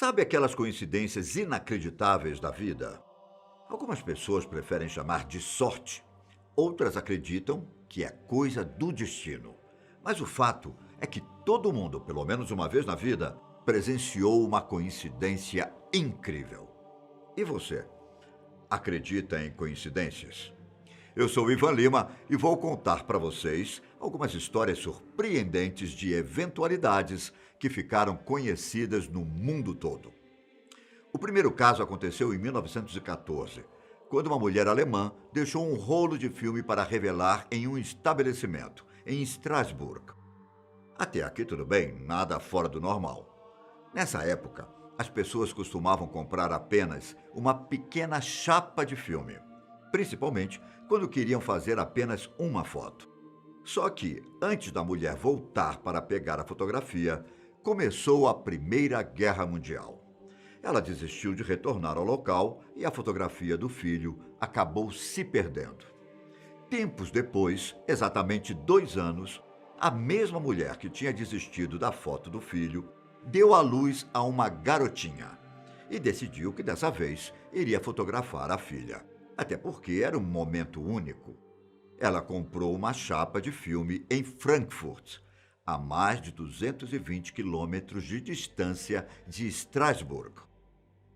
Sabe aquelas coincidências inacreditáveis da vida? Algumas pessoas preferem chamar de sorte, outras acreditam que é coisa do destino. Mas o fato é que todo mundo, pelo menos uma vez na vida, presenciou uma coincidência incrível. E você, acredita em coincidências? Eu sou Ivan Lima e vou contar para vocês algumas histórias surpreendentes de eventualidades que ficaram conhecidas no mundo todo. O primeiro caso aconteceu em 1914, quando uma mulher alemã deixou um rolo de filme para revelar em um estabelecimento, em Strasbourg. Até aqui tudo bem, nada fora do normal. Nessa época, as pessoas costumavam comprar apenas uma pequena chapa de filme, principalmente quando queriam fazer apenas uma foto. Só que, antes da mulher voltar para pegar a fotografia, começou a Primeira Guerra Mundial. Ela desistiu de retornar ao local e a fotografia do filho acabou se perdendo. Tempos depois, exatamente 2 anos, a mesma mulher que tinha desistido da foto do filho deu à luz a uma garotinha e decidiu que dessa vez iria fotografar a filha, até porque era um momento único. Ela comprou uma chapa de filme em Frankfurt, a mais de 220 quilômetros de distância de Strasbourg.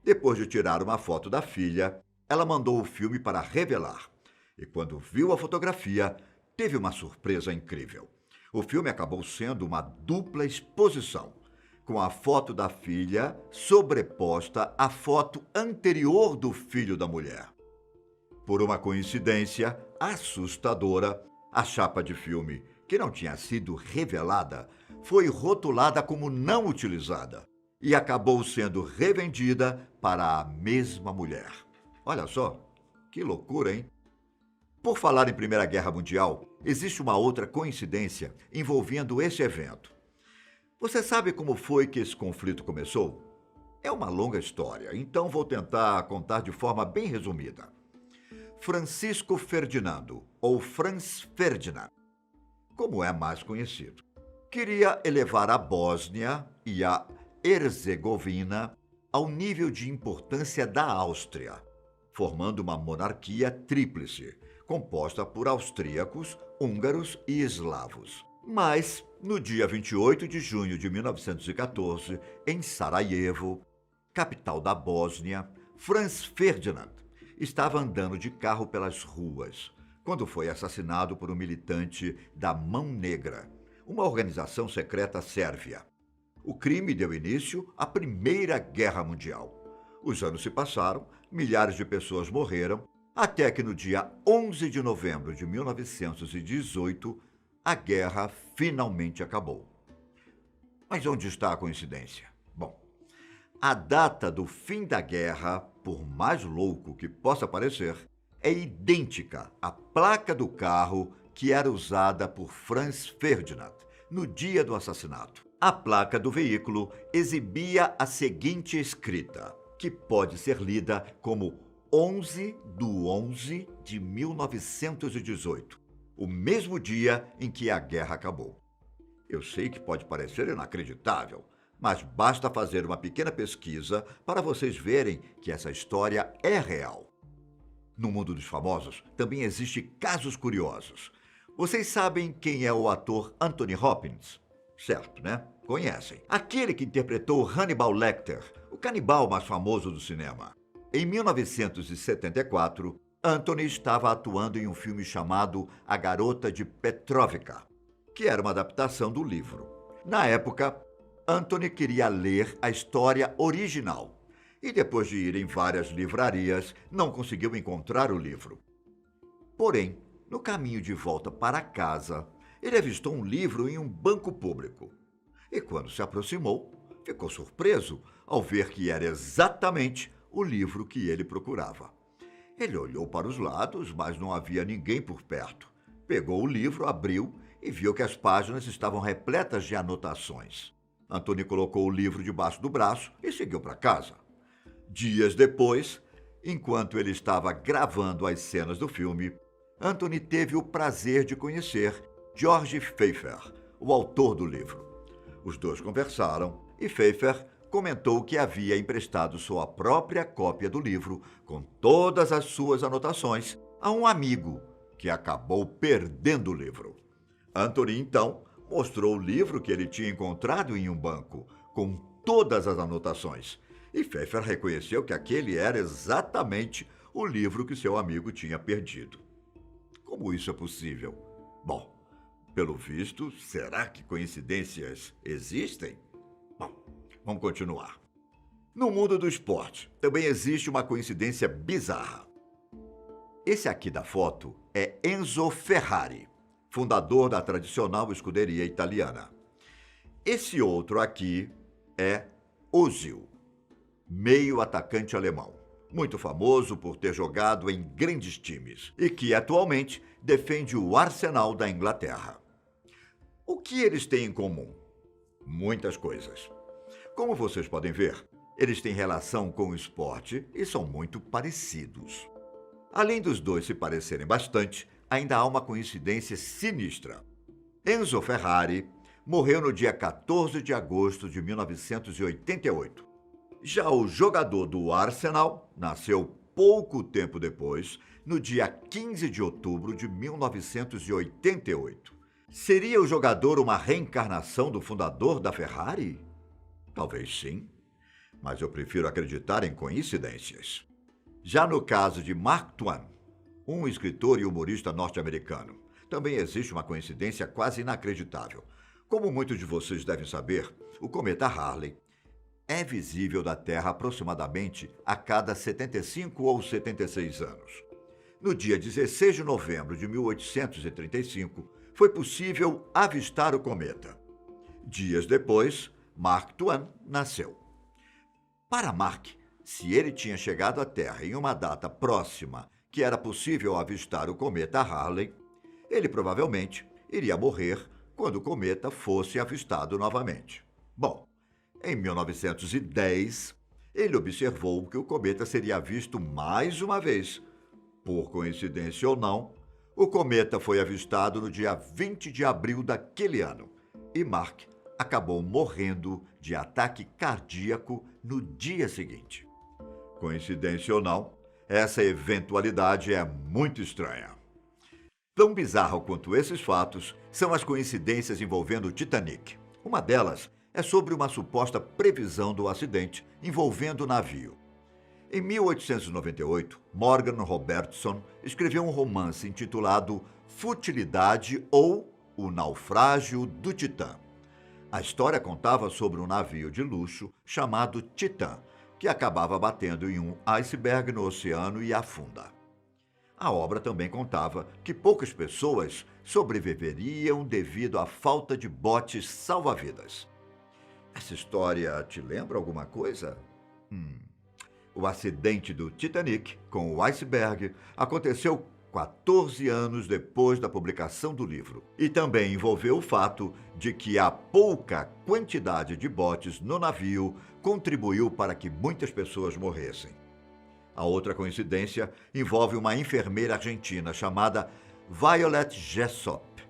Depois de tirar uma foto da filha, ela mandou o filme para revelar. E quando viu a fotografia, teve uma surpresa incrível. O filme acabou sendo uma dupla exposição, com a foto da filha sobreposta à foto anterior do filho da mulher. Por uma coincidência assustadora, a chapa de filme, que não tinha sido revelada, foi rotulada como não utilizada e acabou sendo revendida para a mesma mulher. Olha só, que loucura, hein? Por falar em Primeira Guerra Mundial, existe uma outra coincidência envolvendo esse evento. Você sabe como foi que esse conflito começou? É uma longa história, então vou tentar contar de forma bem resumida. Francisco Ferdinando, ou Franz Ferdinand, como é mais conhecido, queria elevar a Bósnia e a Herzegovina ao nível de importância da Áustria, formando uma monarquia tríplice, composta por austríacos, húngaros e eslavos. Mas, no dia 28 de junho de 1914, em Sarajevo, capital da Bósnia, Franz Ferdinand estava andando de carro pelas ruas, quando foi assassinado por um militante da Mão Negra, uma organização secreta sérvia. O crime deu início à Primeira Guerra Mundial. Os anos se passaram, milhares de pessoas morreram, até que no dia 11 de novembro de 1918, a guerra finalmente acabou. Mas onde está a coincidência? Bom, a data do fim da guerra, por mais louco que possa parecer, é idêntica à placa do carro que era usada por Franz Ferdinand no dia do assassinato. A placa do veículo exibia a seguinte escrita, que pode ser lida como 11/11 de 1918, o mesmo dia em que a guerra acabou. Eu sei que pode parecer inacreditável, mas basta fazer uma pequena pesquisa para vocês verem que essa história é real. No mundo dos famosos também existem casos curiosos. Vocês sabem quem é o ator Anthony Hopkins? Certo, né? Conhecem. Aquele que interpretou Hannibal Lecter, o canibal mais famoso do cinema. Em 1974, Anthony estava atuando em um filme chamado A Garota de Petrovka, que era uma adaptação do livro. Na época, Anthony queria ler a história original e, depois de ir em várias livrarias, não conseguiu encontrar o livro. Porém, no caminho de volta para casa, ele avistou um livro em um banco público. E quando se aproximou, ficou surpreso ao ver que era exatamente o livro que ele procurava. Ele olhou para os lados, mas não havia ninguém por perto. Pegou o livro, abriu e viu que as páginas estavam repletas de anotações. Anthony colocou o livro debaixo do braço e seguiu para casa. Dias depois, enquanto ele estava gravando as cenas do filme, Anthony teve o prazer de conhecer George Pfeffer, o autor do livro. Os dois conversaram e Pfeffer comentou que havia emprestado sua própria cópia do livro, com todas as suas anotações, a um amigo, que acabou perdendo o livro. Anthony, então, mostrou o livro que ele tinha encontrado em um banco, com todas as anotações, e Pfeffer reconheceu que aquele era exatamente o livro que seu amigo tinha perdido. Como isso é possível? Bom, pelo visto, será que coincidências existem? Bom, vamos continuar. No mundo do esporte, também existe uma coincidência bizarra. Esse aqui da foto é Enzo Ferrari, fundador da tradicional escuderia italiana. Esse outro aqui é Ozil, meio atacante alemão, muito famoso por ter jogado em grandes times e que atualmente defende o Arsenal da Inglaterra. O que eles têm em comum? Muitas coisas. Como vocês podem ver, eles têm relação com o esporte e são muito parecidos. Além dos dois se parecerem bastante, ainda há uma coincidência sinistra. Enzo Ferrari morreu no dia 14 de agosto de 1988. Já o jogador do Arsenal nasceu pouco tempo depois, no dia 15 de outubro de 1988. Seria o jogador uma reencarnação do fundador da Ferrari? Talvez sim, mas eu prefiro acreditar em coincidências. Já no caso de Mark Twain, um escritor e humorista norte-americano, também existe uma coincidência quase inacreditável. Como muitos de vocês devem saber, o cometa Halley é visível da Terra aproximadamente a cada 75 ou 76 anos. No dia 16 de novembro de 1835, foi possível avistar o cometa. Dias depois, Mark Twain nasceu. Para Mark, se ele tinha chegado à Terra em uma data próxima que era possível avistar o cometa Halley, ele provavelmente iria morrer quando o cometa fosse avistado novamente. Bom, em 1910, ele observou que o cometa seria visto mais uma vez. Por coincidência ou não, o cometa foi avistado no dia 20 de abril daquele ano e Mark acabou morrendo de ataque cardíaco no dia seguinte. Coincidência ou não, essa eventualidade é muito estranha. Tão bizarro quanto esses fatos são as coincidências envolvendo o Titanic. Uma delas é sobre uma suposta previsão do acidente envolvendo o navio. Em 1898, Morgan Robertson escreveu um romance intitulado Futilidade ou O Naufrágio do Titã. A história contava sobre um navio de luxo chamado Titã, que acabava batendo em um iceberg no oceano e afunda. A obra também contava que poucas pessoas sobreviveriam devido à falta de botes salva-vidas. Essa história te lembra alguma coisa? O acidente do Titanic com o iceberg aconteceu 14 anos depois da publicação do livro e também envolveu o fato de que a pouca quantidade de botes no navio contribuiu para que muitas pessoas morressem. A outra coincidência envolve uma enfermeira argentina chamada Violet Jessop,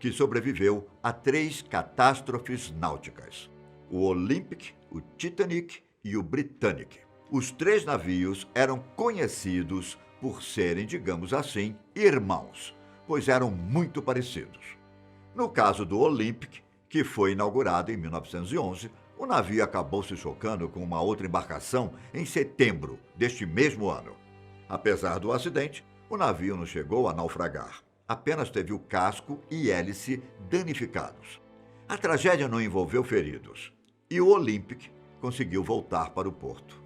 que sobreviveu a 3 catástrofes náuticas: o Olympic, o Titanic e o Britannic. Os 3 navios eram conhecidos por serem, digamos assim, irmãos, pois eram muito parecidos. No caso do Olympic, que foi inaugurado em 1911, o navio acabou se chocando com uma outra embarcação em setembro deste mesmo ano. Apesar do acidente, o navio não chegou a naufragar. Apenas teve o casco e hélice danificados. A tragédia não envolveu feridos e o Olympic conseguiu voltar para o porto.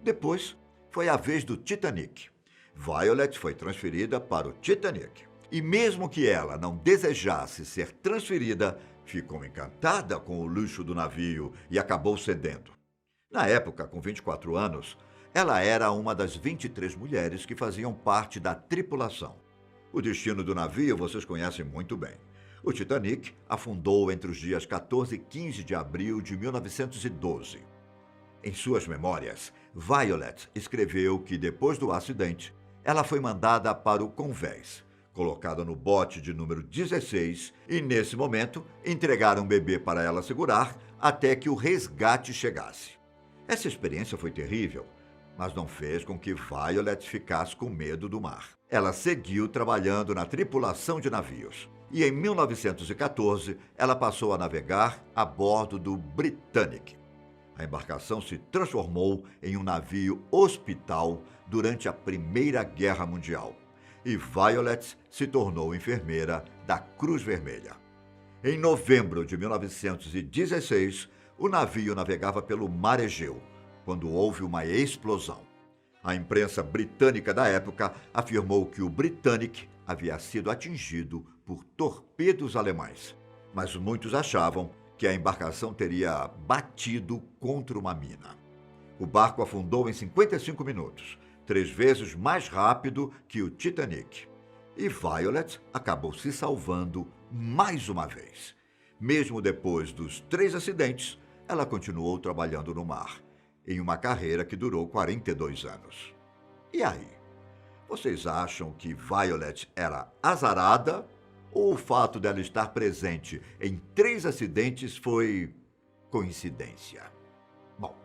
Depois, foi a vez do Titanic. Violet foi transferida para o Titanic. E mesmo que ela não desejasse ser transferida, ficou encantada com o luxo do navio e acabou cedendo. Na época, com 24 anos, ela era uma das 23 mulheres que faziam parte da tripulação. O destino do navio vocês conhecem muito bem. O Titanic afundou entre os dias 14 e 15 de abril de 1912. Em suas memórias, Violet escreveu que, depois do acidente, ela foi mandada para o convés, colocada no bote de número 16 e, nesse momento, entregaram um bebê para ela segurar até que o resgate chegasse. Essa experiência foi terrível, mas não fez com que Violet ficasse com medo do mar. Ela seguiu trabalhando na tripulação de navios. E em 1914, ela passou a navegar a bordo do Britannic. A embarcação se transformou em um navio hospital durante a Primeira Guerra Mundial. E Violet se tornou enfermeira da Cruz Vermelha. Em novembro de 1916, o navio navegava pelo Mar Egeu, quando houve uma explosão. A imprensa britânica da época afirmou que o Britannic havia sido atingido por torpedos alemães, mas muitos achavam que a embarcação teria batido contra uma mina. O barco afundou em 55 minutos, 3 vezes mais rápido que o Titanic. E Violet acabou se salvando mais uma vez. Mesmo depois dos 3 acidentes, ela continuou trabalhando no mar, em uma carreira que durou 42 anos. E aí? Vocês acham que Violet era azarada ou o fato dela estar presente em 3 acidentes foi coincidência? Bom,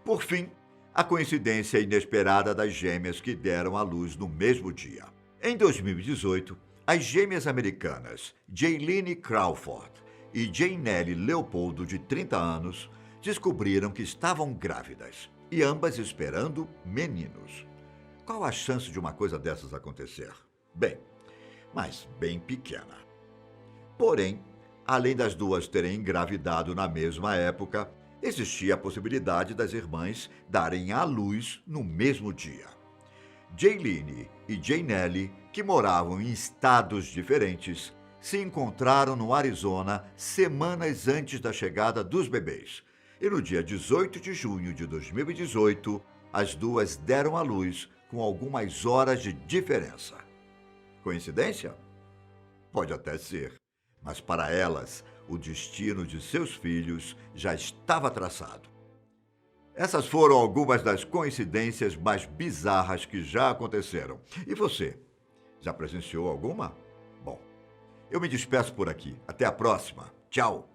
por fim, a coincidência inesperada das gêmeas que deram à luz no mesmo dia. Em 2018, as gêmeas americanas Jaylene Crawford e Janelle Leopoldo, de 30 anos, descobriram que estavam grávidas e ambas esperando meninos. Qual a chance de uma coisa dessas acontecer? Bem, mas bem pequena. Porém, além das duas terem engravidado na mesma época, existia a possibilidade das irmãs darem à luz no mesmo dia. Jaylene e Janelle, que moravam em estados diferentes, se encontraram no Arizona semanas antes da chegada dos bebês. E no dia 18 de junho de 2018, as duas deram à luz com algumas horas de diferença. Coincidência? Pode até ser, mas para elas, o destino de seus filhos já estava traçado. Essas foram algumas das coincidências mais bizarras que já aconteceram. E você? Já presenciou alguma? Bom, eu me despeço por aqui. Até a próxima. Tchau!